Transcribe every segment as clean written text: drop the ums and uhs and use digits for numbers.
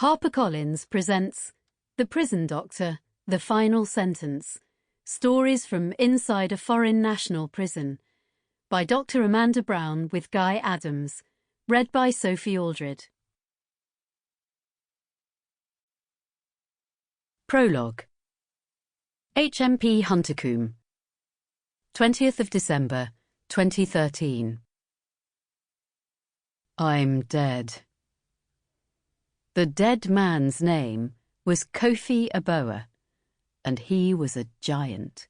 HarperCollins presents The Prison Doctor, The Final Sentence, Stories from Inside a Foreign National Prison, by Dr. Amanda Brown with Guy Adams, read by Sophie Aldred. Prologue. HMP Huntercombe, 20th of December, 2013. I'm dead. The dead man's name was Kofi Aboa, and he was a giant.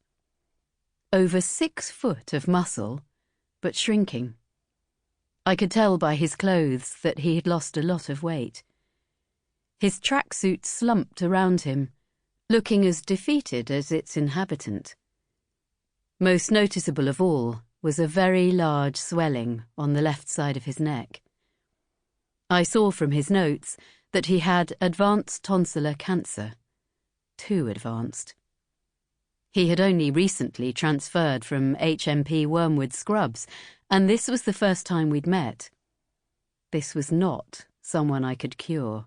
Over 6 foot of muscle, but shrinking. I could tell by his clothes that he had lost a lot of weight. His tracksuit slumped around him, looking as defeated as its inhabitant. Most noticeable of all was a very large swelling on the left side of his neck. I saw from his notes that he had advanced tonsillar cancer. Too advanced. He had only recently transferred from HMP Wormwood Scrubs, and this was the first time we'd met. This was not someone I could cure.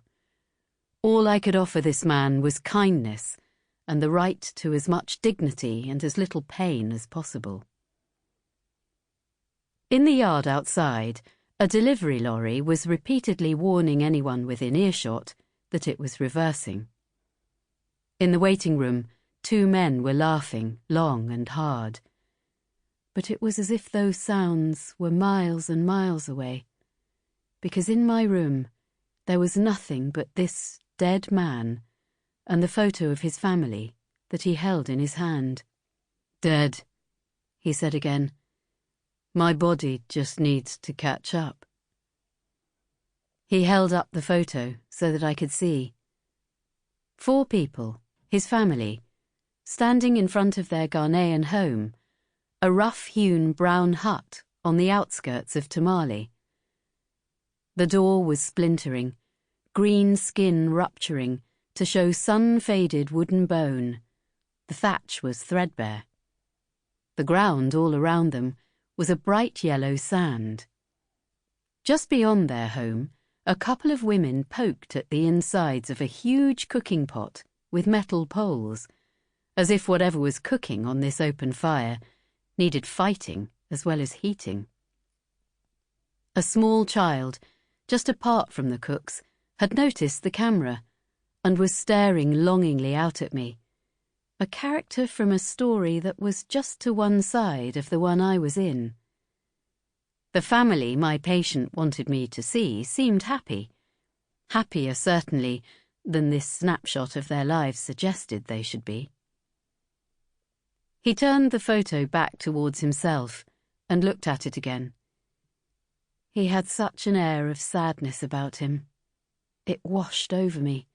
All I could offer this man was kindness and the right to as much dignity and as little pain as possible. In the yard outside, a delivery lorry was repeatedly warning anyone within earshot that it was reversing. In the waiting room, 2 men were laughing, long and hard. But it was as if those sounds were miles and miles away, because in my room there was nothing but this dead man and the photo of his family that he held in his hand. "Dead," he said again. "My body just needs to catch up." He held up the photo so that I could see. 4 people, his family, standing in front of their Ghanaian home, a rough-hewn brown hut on the outskirts of Tamale. The door was splintering, green skin rupturing to show sun-faded wooden bone. The thatch was threadbare. The ground all around them was a bright yellow sand. Just beyond their home, a couple of women poked at the insides of a huge cooking pot with metal poles, as if whatever was cooking on this open fire needed fighting as well as heating. A small child, just apart from the cooks, had noticed the camera and was staring longingly out at me, a character from a story that was just to one side of the one I was in. The family my patient wanted me to see seemed happy, happier certainly than this snapshot of their lives suggested they should be. He turned the photo back towards himself and looked at it again. He had such an air of sadness about him. It washed over me,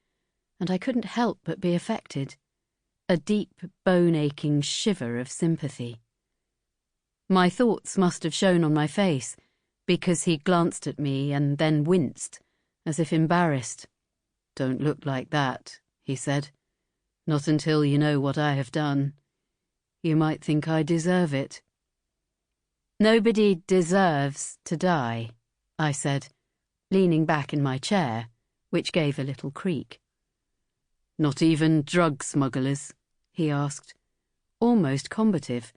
and I couldn't help but be affected. A deep, bone-aching shiver of sympathy. My thoughts must have shown on my face, because he glanced at me and then winced, as if embarrassed. "Don't look like that," he said. "Not until you know what I have done. You might think I deserve it." "Nobody deserves to die," I said, leaning back in my chair, which gave a little creak. "Not even drug smugglers?" he asked, almost combative,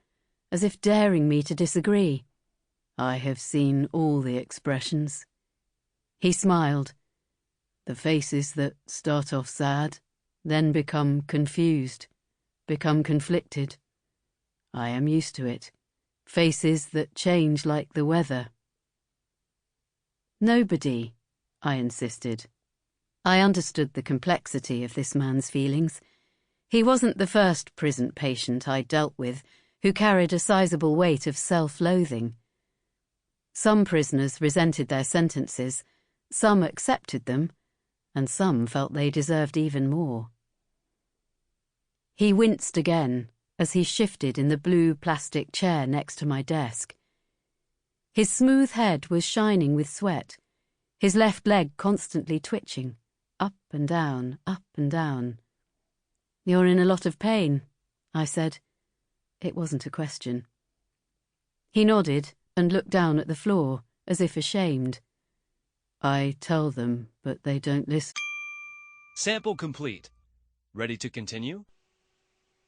as if daring me to disagree. "I have seen all the expressions." He smiled. "The faces that start off sad, then become confused, become conflicted. I am used to it. Faces that change like the weather." "Nobody," I insisted. I understood the complexity of this man's feelings. He wasn't the first prison patient I'd dealt with who carried a sizable weight of self-loathing. Some prisoners resented their sentences, some accepted them, and some felt they deserved even more. He winced again as he shifted in the blue plastic chair next to my desk. His smooth head was shining with sweat, his left leg constantly twitching, up and down, up and down. "You're in a lot of pain," I said. It wasn't a question. He nodded and looked down at the floor, as if ashamed. "I tell them, but they don't listen." Sample complete. Ready to continue?